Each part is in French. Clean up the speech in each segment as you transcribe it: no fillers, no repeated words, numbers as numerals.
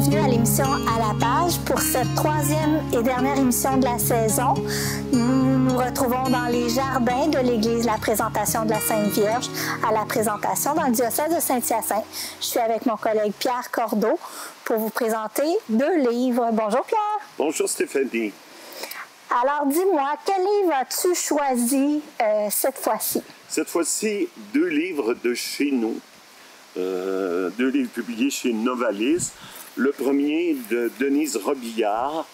bienvenue à l'émission À la page. Pour cette troisième et dernière émission de la saison, nous nous retrouvons dans les jardins de l'Église La Présentation de la Sainte Vierge à la Présentation dans le diocèse de Saint-Hyacinthe. Je suis avec mon collègue Pierre Cordeau pour vous présenter 2 livres. Bonjour Pierre. Bonjour Stéphanie. Alors dis-moi, quel livre as-tu choisi cette fois-ci? Cette fois-ci, 2 livres de chez nous. 2 livres publiés chez Novalis. Le premier de Denise Robillard,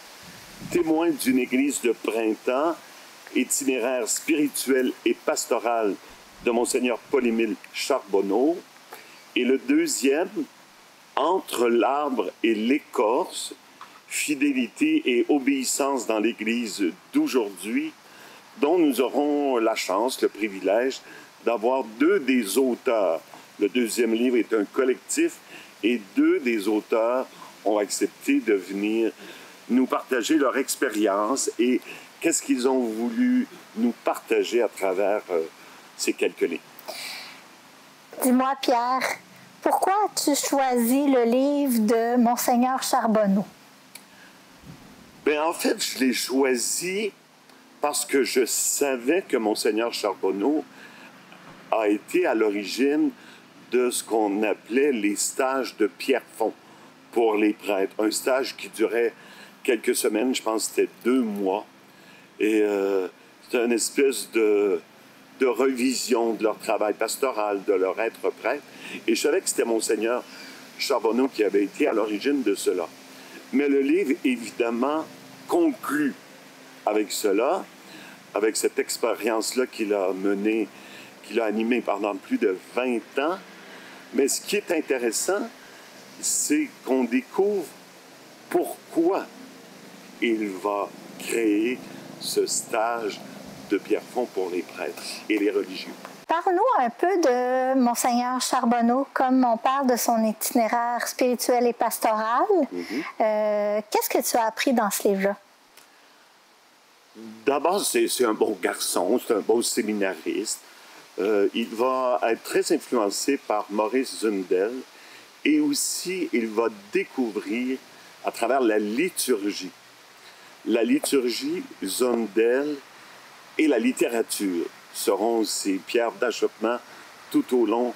Témoin d'une église de printemps, itinéraire spirituel et pastoral de Monseigneur Paul-Émile Charbonneau. Et le deuxième, Entre l'arbre et l'écorce, fidélité et obéissance dans l'église d'aujourd'hui, dont nous aurons la chance, le privilège d'avoir 2 des auteurs. Le deuxième livre est un collectif et 2 des auteurs ont accepté de venir nous partager leur expérience et qu'est-ce qu'ils ont voulu nous partager à travers ces quelques livres. Dis-moi, Pierre, pourquoi as-tu choisi le livre de Monseigneur Charbonneau? Bien, en fait, je l'ai choisi parce que je savais que Monseigneur Charbonneau a été à l'origine de ce qu'on appelait les stages de Pierrefonds pour les prêtres. Un stage qui durait quelques semaines, je pense que c'était 2 mois. Et c'était une espèce de revision de leur travail pastoral, de leur être prêtre. Et je savais que c'était Monseigneur Charbonneau qui avait été à l'origine de cela. Mais le livre, évidemment, conclut avec cela, avec cette expérience-là qu'il a menée, qu'il a animée pendant plus de 20 ans. Mais ce qui est intéressant, c'est qu'on découvre pourquoi il va créer ce stage de Pierrefonds pour les prêtres et les religieux. Parle-nous un peu de Monseigneur Charbonneau, comme on parle de son itinéraire spirituel et pastoral. Qu'est-ce que tu as appris dans ce livre-là? D'abord, c'est un bon garçon, c'est un beau séminariste. Il va être très influencé par Maurice Zundel et aussi il va découvrir à travers la liturgie, Zundel et la littérature seront ses pierres d'achoppement tout au long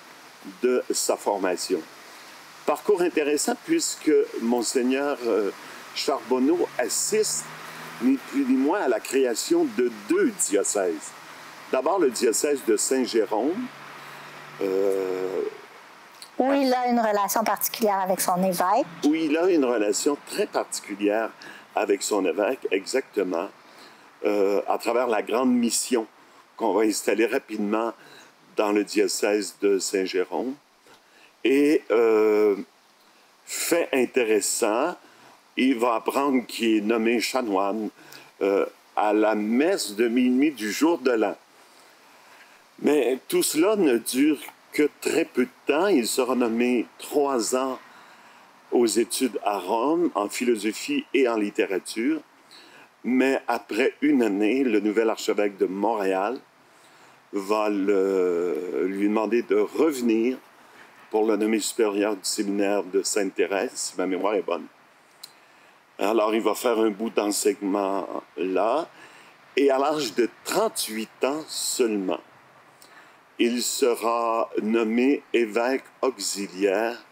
de sa formation. Parcours intéressant puisque Monseigneur Charbonneau assiste ni plus ni moins à la création de 2 diocèses. D'abord, le diocèse de Saint-Jérôme. Où il a une relation particulière avec son évêque. Où il a une relation très particulière avec son évêque, exactement, à travers la grande mission qu'on va installer rapidement dans le diocèse de Saint-Jérôme. Et fait intéressant, il va apprendre qu'il est nommé chanoine à la messe de minuit du jour de l'an. Mais tout cela ne dure que très peu de temps. Il sera nommé 3 ans aux études à Rome, en philosophie et en littérature. Mais après 1 année, le nouvel archevêque de Montréal va lui demander de revenir pour le nommer supérieur du séminaire de Sainte-Thérèse, si ma mémoire est bonne. Alors, il va faire un bout d'enseignement là. Et à l'âge de 38 ans seulement, il sera nommé évêque auxiliaire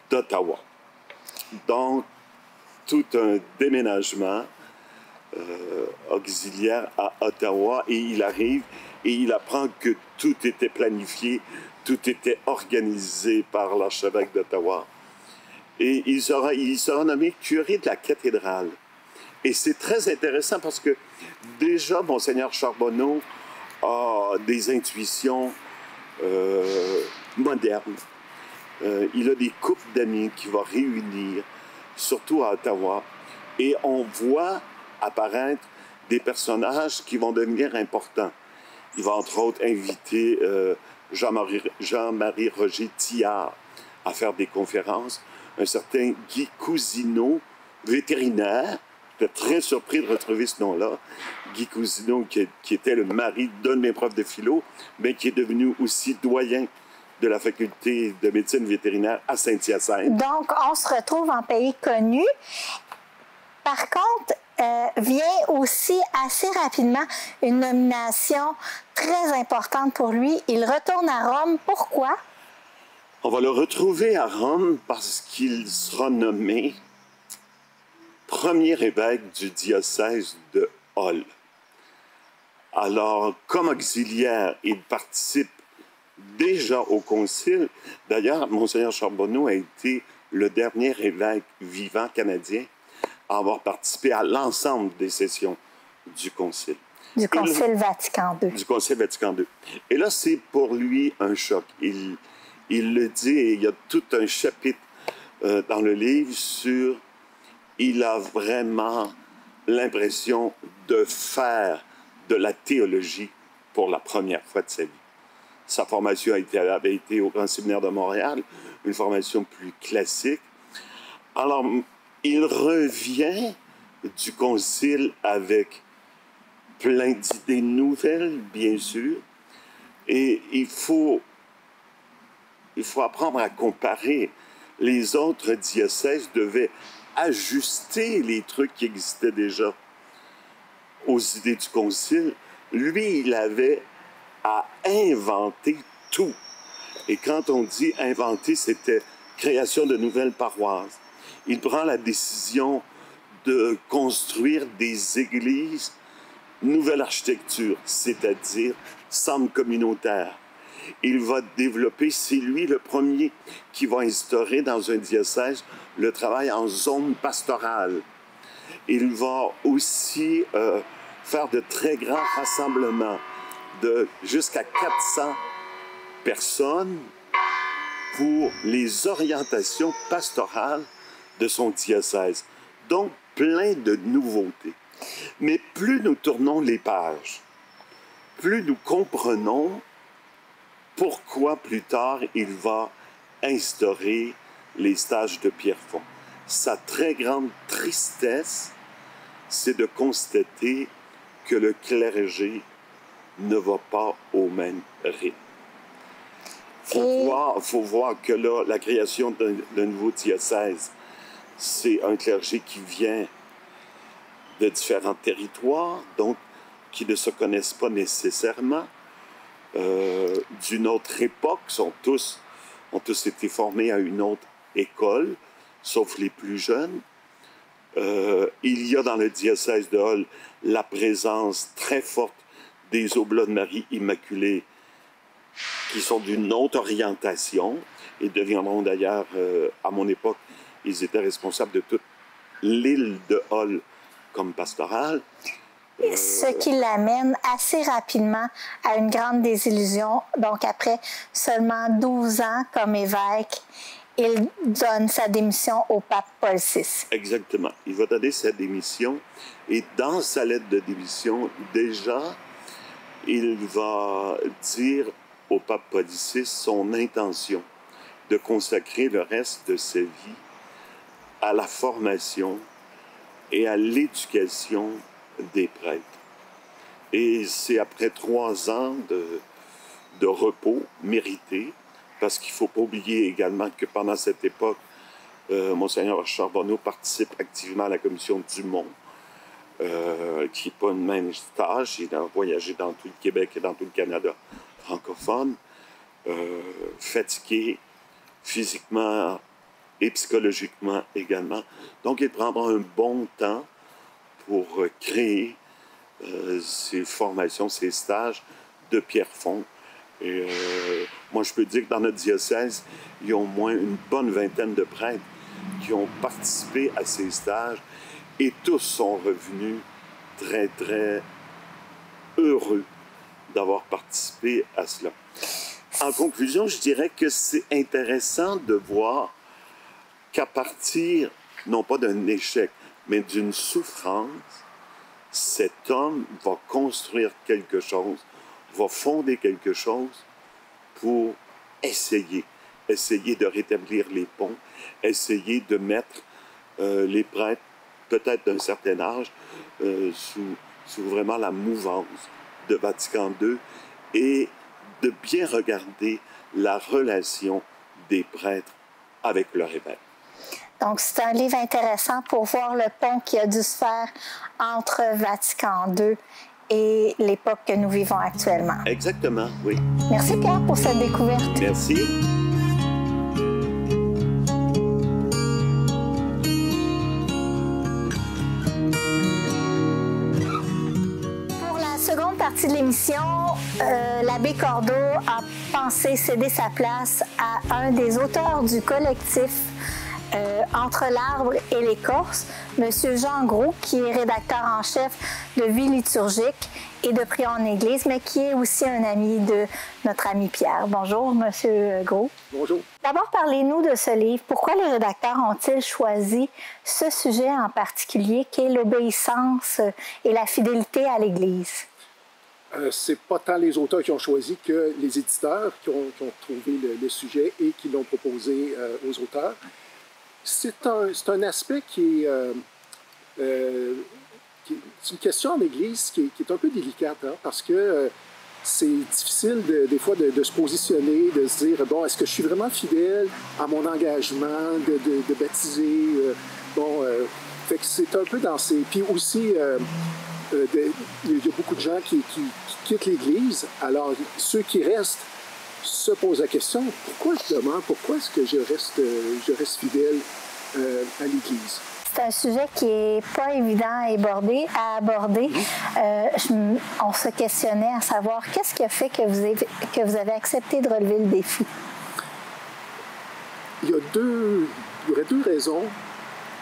d'Ottawa. Donc, tout un déménagement auxiliaire à Ottawa et il arrive et il apprend que tout était planifié, tout était organisé par l'archevêque d'Ottawa. Et il sera nommé curé de la cathédrale. Et c'est très intéressant parce que déjà, Monseigneur Charbonneau a des intuitions modernes. Il a des couples d'amis qu'il va réunir, surtout à Ottawa. Et on voit apparaître des personnages qui vont devenir importants. Il va entre autres inviter Jean-Marie Roger Thillard à faire des conférences. Un certain Guy Cousineau, vétérinaire. J'étais très surpris de retrouver ce nom-là. Guy Cousineau, qui était le mari d'un de mes profs de philo, mais qui est devenu aussi doyen de la faculté de médecine vétérinaire à Saint-Hyacinthe. Donc, on se retrouve en pays connu. Par contre, vient aussi assez rapidement une nomination très importante pour lui. Il retourne à Rome. Pourquoi? On va le retrouver à Rome parce qu'il sera nommé premier évêque du diocèse de Hull. Alors, comme auxiliaire, il participe déjà au concile. D'ailleurs, Monseigneur Charbonneau a été le dernier évêque vivant canadien à avoir participé à l'ensemble des sessions du concile. Du concile Vatican II. Du concile Vatican II. Et là, c'est pour lui un choc. Il le dit, et il y a tout un chapitre dans le livre sur... Il a vraiment l'impression de faire de la théologie pour la première fois de sa vie. Sa formation avait été au Grand Séminaire de Montréal, une formation plus classique. Alors, il revient du concile avec plein d'idées nouvelles, bien sûr, et il faut apprendre à comparer. Les autres diocèses devaient ajuster les trucs qui existaient déjà aux idées du concile. Lui, il avait à inventer tout. Et quand on dit inventer, c'était création de nouvelles paroisses. Il prend la décision de construire des églises, nouvelle architecture, c'est-à-dire centre communautaire. Il va développer, c'est lui le premier qui va instaurer dans un diocèse le travail en zone pastorale. Il va aussi faire de très grands rassemblements de jusqu'à 400 personnes pour les orientations pastorales de son diocèse. Donc, plein de nouveautés. Mais plus nous tournons les pages, plus nous comprenons pourquoi plus tard il va instaurer les stages de Pierrefonds. Sa très grande tristesse, c'est de constater que le clergé ne va pas au même rythme. Faut voir que là, la création d'un nouveau diocèse, c'est un clergé qui vient de différents territoires, donc qui ne se connaissent pas nécessairement, d'une autre époque, ont tous été formés à une autre école, sauf les plus jeunes. Il y a dans le diocèse de Hull la présence très forte des Oblats de Marie Immaculée qui sont d'une autre orientation et deviendront d'ailleurs, à mon époque, ils étaient responsables de toute l'île de Hull comme pastorale. Ce qui l'amène assez rapidement à une grande désillusion. Donc, après seulement 12 ans comme évêque, il donne sa démission au pape Paul VI. Exactement. Il va donner sa démission et dans sa lettre de démission, déjà, il va dire au pape Paul VI son intention de consacrer le reste de sa vie à la formation et à l'éducation des prêtres. Et c'est après 3 ans de repos mérité, parce qu'il ne faut pas oublier également que pendant cette époque, Monseigneur Charbonneau participe activement à la commission du Mont, qui n'est pas une même tâche. Il a voyagé dans tout le Québec et dans tout le Canada francophone, fatigué physiquement et psychologiquement également. Donc, il prendra un bon temps pour créer ces formations, ces stages de Pierrefonds. Et moi, je peux dire que dans notre diocèse, il y a au moins une bonne vingtaine de prêtres qui ont participé à ces stages et tous sont revenus très, très heureux d'avoir participé à cela. En conclusion, je dirais que c'est intéressant de voir qu'à partir, non pas d'un échec, mais d'une souffrance, cet homme va construire quelque chose, va fonder quelque chose pour essayer de rétablir les ponts, essayer de mettre les prêtres, peut-être d'un certain âge, sous vraiment la mouvance de Vatican II et de bien regarder la relation des prêtres avec leur évêque. Donc, c'est un livre intéressant pour voir le pont qui a dû se faire entre Vatican II et l'époque que nous vivons actuellement. Exactement, oui. Merci Pierre pour cette découverte. Merci. Pour la seconde partie de l'émission, l'abbé Cordeau a pensé céder sa place à un des auteurs du collectif Entre l'arbre et l'écorce, M. Jean Gros, qui est rédacteur en chef de Vie liturgique et de Prions en Église, mais qui est aussi un ami de notre ami Pierre. Bonjour, M. Gros. Bonjour. D'abord, parlez-nous de ce livre. Pourquoi les rédacteurs ont-ils choisi ce sujet en particulier, qui est l'obéissance et la fidélité à l'Église? C'est pas tant les auteurs qui ont choisi que les éditeurs qui ont trouvé le sujet et qui l'ont proposé aux auteurs. C'est un aspect qui est une question en Église qui est un peu délicate, hein, parce que c'est difficile des fois de se positionner, de se dire, bon, est-ce que je suis vraiment fidèle à mon engagement de baptiser? Fait que c'est un peu dans ces... Puis aussi, il y a beaucoup de gens qui quittent l'Église. Alors, ceux qui restent se posent la question, pourquoi je demande, pourquoi est-ce que je reste fidèle à l'Église? C'est un sujet qui n'est pas évident à aborder. On se questionnait à savoir qu'est-ce qui a fait que vous avez accepté de relever le défi? Il y aurait deux raisons.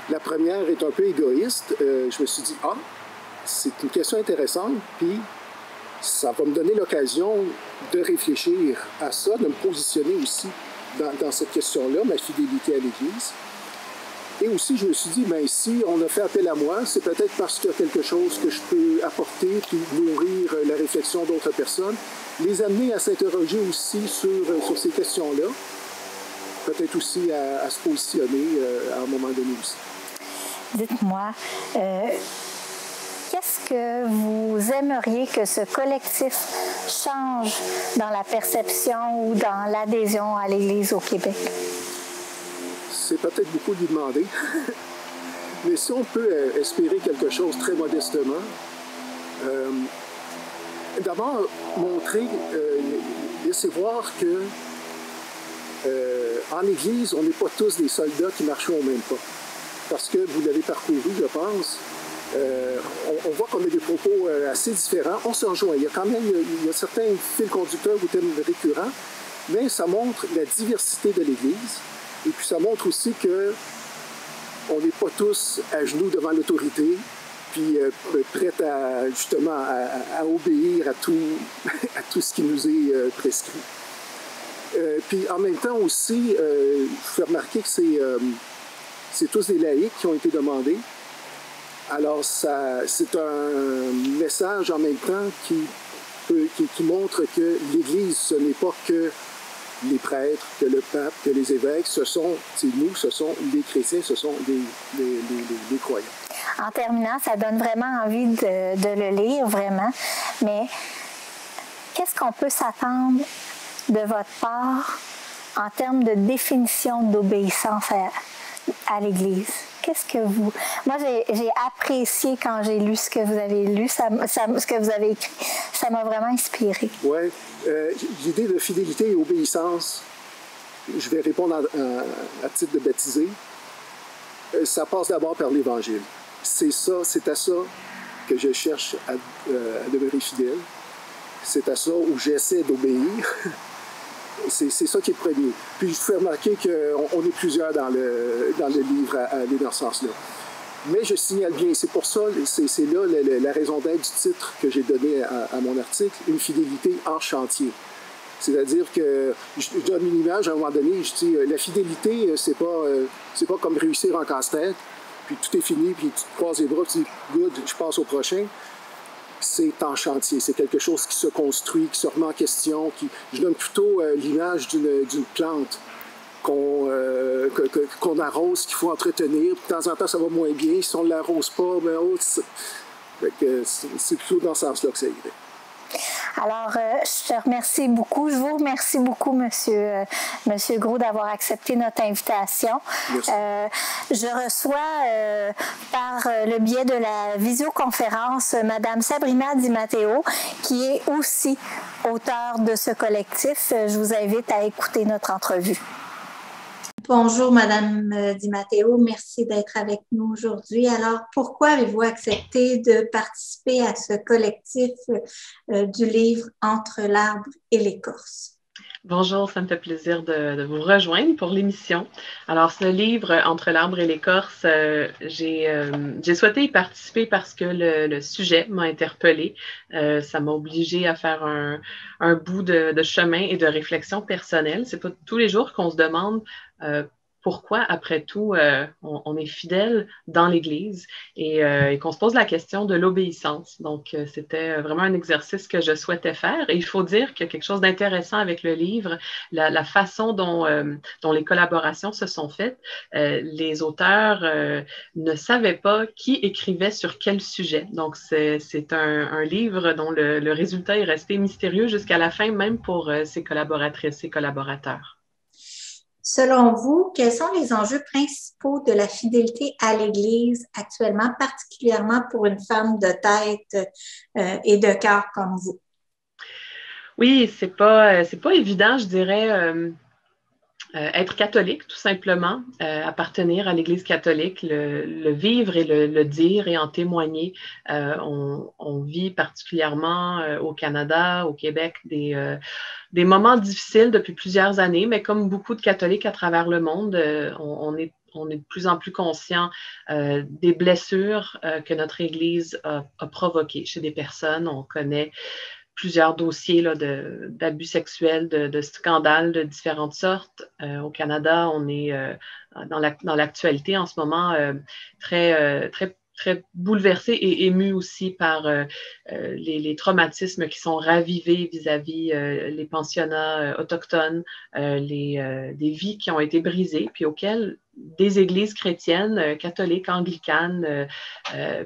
La première est un peu égoïste. Je me suis dit, c'est une question intéressante, puis ça va me donner l'occasion de réfléchir à ça, de me positionner aussi dans cette question-là, ma fidélité à l'Église. Et aussi, je me suis dit, bien, si on a fait appel à moi, c'est peut-être parce qu'il y a quelque chose que je peux apporter, puis nourrir la réflexion d'autres personnes, les amener à s'interroger aussi sur ces questions-là, peut-être aussi à se positionner à un moment donné aussi. Dites-moi, qu'est-ce que vous aimeriez que ce collectif change dans la perception ou dans l'adhésion à l'Église au Québec? C'est peut-être beaucoup lui demander, mais si on peut espérer quelque chose très modestement, d'abord montrer, laisser voir que en Église, on n'est pas tous des soldats qui marchent au même pas. Parce que vous l'avez parcouru, je pense, on voit qu'on a des propos assez différents. On se rejoint. Il y a quand même certains fils conducteurs ou thèmes récurrents, mais ça montre la diversité de l'Église. Et puis ça montre aussi que on n'est pas tous à genoux devant l'autorité, puis prêts justement à obéir à tout ce qui nous est prescrit. Puis en même temps aussi, je fais remarquer que c'est tous des laïcs qui ont été demandés. Alors c'est un message en même temps qui montre que l'Église, ce n'est pas que les prêtres, que le pape, que les évêques, c'est nous, ce sont les chrétiens, ce sont les croyants. En terminant, ça donne vraiment envie de le lire, vraiment. Mais qu'est-ce qu'on peut s'attendre de votre part en termes de définition d'obéissance à l'Église? Qu'est-ce que vous... Moi, j'ai apprécié quand j'ai lu ce que vous avez lu, ce que vous avez écrit. Ça m'a vraiment inspiré. Oui. L'idée de fidélité et obéissance, je vais répondre à titre de baptisé. Ça passe d'abord par l'Évangile. C'est à ça que je cherche à demeurer fidèle. C'est à ça où j'essaie d'obéir. C'est ça qui est le premier. Puis je fais remarquer qu'on est plusieurs dans le livre à aller dans ce sens-là. Mais je signale bien, c'est pour ça, c'est là la raison d'être du titre que j'ai donné à mon article, une fidélité en chantier. C'est-à-dire que je donne une image à un moment donné, je dis la fidélité, c'est pas comme réussir en casse-tête, puis tout est fini, puis tu te croises les bras, tu dis good, je passe au prochain. C'est en chantier, c'est quelque chose qui se construit, qui se remet en question. Je donne plutôt l'image d'une plante qu'on arrose, qu'il faut entretenir. De temps en temps, ça va moins bien. Si on ne l'arrose pas, c'est plutôt dans ce sens-là que ça irait. Alors, je te remercie beaucoup. Je vous remercie beaucoup, Monsieur Groux, d'avoir accepté notre invitation. Je reçois par le biais de la visioconférence Madame Sabrina Di Matteo, qui est aussi auteure de ce collectif. Je vous invite à écouter notre entrevue. Bonjour, Madame Di Matteo. Merci d'être avec nous aujourd'hui. Alors, pourquoi avez-vous accepté de participer à ce collectif du livre Entre l'arbre et l'écorce? Bonjour, ça me fait plaisir de vous rejoindre pour l'émission. Alors, ce livre, Entre l'arbre et l'écorce, j'ai souhaité y participer parce que le sujet m'a interpellée. Ça m'a obligée à faire un bout de chemin et de réflexion personnelle. C'est pas tous les jours qu'on se demande pourquoi, après tout, on est fidèle dans l'Église et qu'on se pose la question de l'obéissance. Donc, c'était vraiment un exercice que je souhaitais faire. Et il faut dire qu'il y a quelque chose d'intéressant avec le livre, la façon dont les collaborations se sont faites. Les auteurs ne savaient pas qui écrivait sur quel sujet. Donc, c'est un livre dont le résultat est resté mystérieux jusqu'à la fin, même pour ses collaboratrices et collaborateurs. Selon vous, quels sont les enjeux principaux de la fidélité à l'Église actuellement, particulièrement pour une femme de tête et de cœur comme vous? Oui, c'est pas évident, je dirais. Être catholique, tout simplement, appartenir à l'Église catholique, le vivre et le dire et en témoigner. On vit particulièrement au Canada, au Québec, des moments difficiles depuis plusieurs années, mais comme beaucoup de catholiques à travers le monde, on est de plus en plus conscient des blessures que notre Église a provoquées chez des personnes. On connaît plusieurs dossiers là, d'abus sexuels, de scandales de différentes sortes. Au Canada, on est dans l'actualité en ce moment très bouleversé et ému aussi par les traumatismes qui sont ravivés vis-à-vis les pensionnats autochtones, des vies qui ont été brisées, puis auxquelles des églises chrétiennes, catholiques, anglicanes,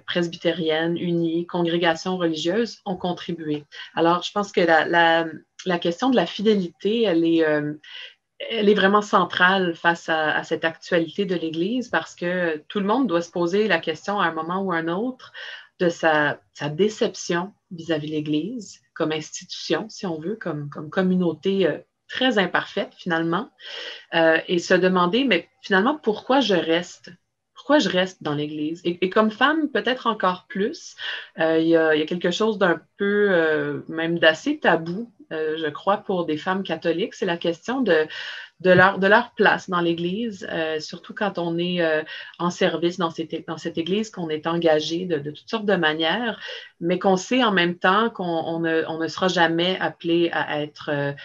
presbytériennes, unies, congrégations religieuses ont contribué. Alors, je pense que la question de la fidélité, elle est vraiment centrale face à cette actualité de l'Église parce que tout le monde doit se poser la question à un moment ou à un autre de sa déception vis-à-vis de l'Église comme institution, si on veut, comme communauté très imparfaite finalement, et se demander, mais finalement, pourquoi je reste? Pourquoi je reste dans l'Église? Et comme femme, peut-être encore plus, il y a quelque chose d'un peu, même d'assez tabou, je crois, pour des femmes catholiques. C'est la question de leur place dans l'Église, surtout quand on est en service dans cette Église, qu'on est engagé de toutes sortes de manières, mais qu'on sait en même temps qu'on ne sera jamais appelé à être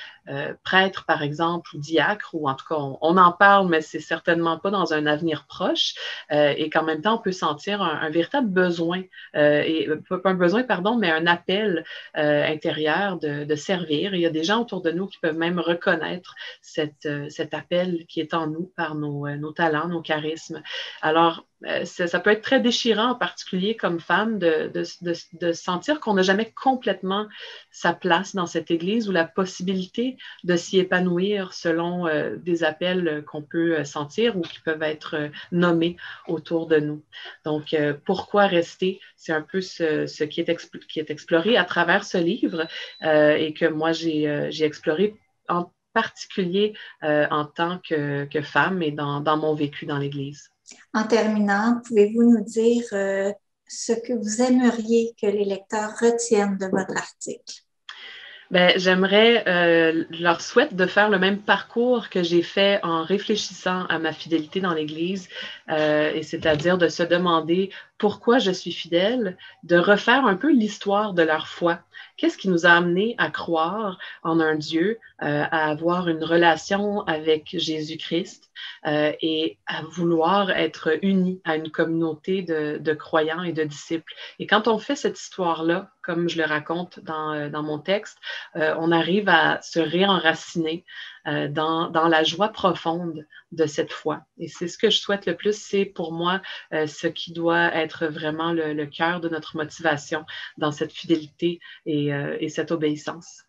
prêtre, par exemple, ou diacre, ou en tout cas, on en parle, mais c'est certainement pas dans un avenir proche, et qu'en même temps, on peut sentir un véritable besoin, et pas un besoin, pardon, mais un appel intérieur de servir. Et il y a des gens autour de nous qui peuvent même reconnaître cet appel qui est en nous par nos talents, nos charismes. Alors, ça peut être très déchirant, en particulier comme femme, de sentir qu'on n'a jamais complètement sa place dans cette Église ou la possibilité de s'y épanouir selon des appels qu'on peut sentir ou qui peuvent être nommés autour de nous. Donc, pourquoi rester? C'est un peu ce qui est exploré à travers ce livre et que moi, j'ai exploré en particulier en tant que femme et dans mon vécu dans l'Église. En terminant, pouvez-vous nous dire ce que vous aimeriez que les lecteurs retiennent de votre article? Ben, j'aimerais, leur souhaite de faire le même parcours que j'ai fait en réfléchissant à ma fidélité dans l'Église, et c'est-à-dire de se demander pourquoi je suis fidèle, de refaire un peu l'histoire de leur foi. Qu'est-ce qui nous a amené à croire en un Dieu, à avoir une relation avec Jésus-Christ et à vouloir être unis à une communauté de croyants et de disciples. Et quand on fait cette histoire-là, comme je le raconte dans mon texte, on arrive à se réenraciner dans la joie profonde de cette foi. Et c'est ce que je souhaite le plus, c'est pour moi ce qui doit être vraiment le cœur de notre motivation dans cette fidélité et cette obéissance.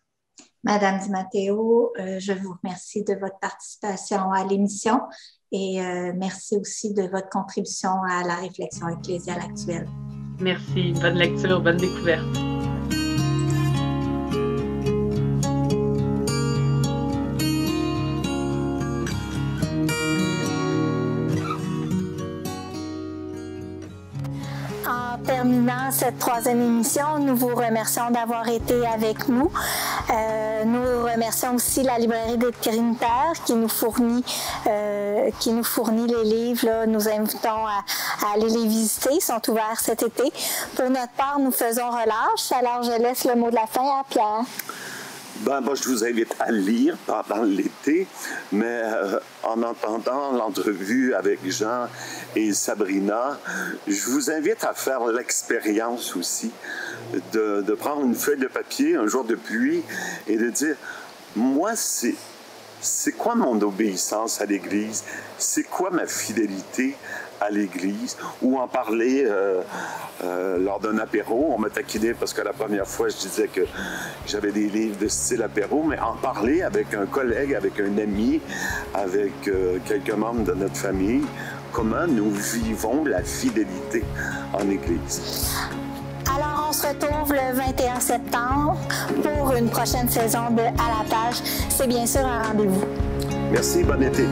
Madame Di Matteo, je vous remercie de votre participation à l'émission et merci aussi de votre contribution à la réflexion ecclésiale actuelle. Merci. Bonne lecture, bonne découverte. En terminant cette troisième émission, nous vous remercions d'avoir été avec nous. Nous remercions aussi la librairie des Trinitaires qui nous fournit les livres. Là. Nous invitons à aller les visiter. Ils sont ouverts cet été. Pour notre part, nous faisons relâche. Alors, je laisse le mot de la fin à Pierre. Moi, je vous invite à lire pendant l'été, mais en entendant l'entrevue avec Jean et Sabrina, je vous invite à faire l'expérience aussi de prendre une feuille de papier un jour de pluie et de dire, moi, c'est quoi mon obéissance à l'Église? C'est quoi ma fidélité à l'Église? Ou en parler lors d'un apéro. On m'a taquiné parce que la première fois, je disais que j'avais des livres de style apéro, mais en parler avec un collègue, avec un ami, avec quelques membres de notre famille, comment nous vivons la fidélité en Église. Alors, on se retrouve le 21 septembre pour une prochaine saison de À la page. C'est bien sûr un rendez-vous. Merci, bon été.